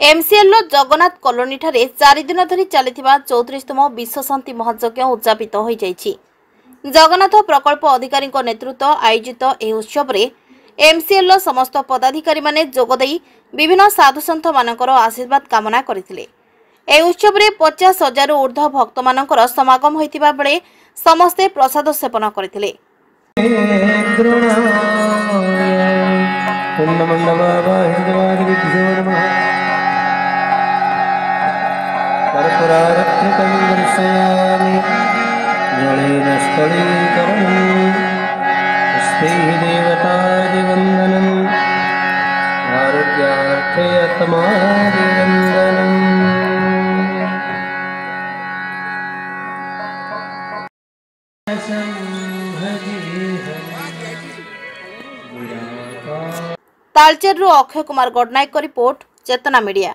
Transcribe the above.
MCL Jagannath colony ठारे 4 दिन धरी चलिथिबा 34तम विश्व शांति महायज्ञ उद्यापित हो जाइछि। जगन्नाथ प्रकल्प अधिकारी नेतृत्व आयोजित यह उत्सव में एमसीएल समस्त पदाधिकारी माने जोगदेई विभिन्न साधुसंत मानकर आशीर्वाद कामना करथिले। यह उत्सव में 50,000 ऊर्ध्व भक्त मानकर समागम होइतिबा बेले समस्ते प्रसाद सेवन करथिले। जलेन स्थलीकरणं पुष्पैः देवतादिवन्दनम् आरोग्यार्थे तमादिवन्दनम्। तालचेर अक्षय कुमार गडनायक रिपोर्ट चेतना मीडिया।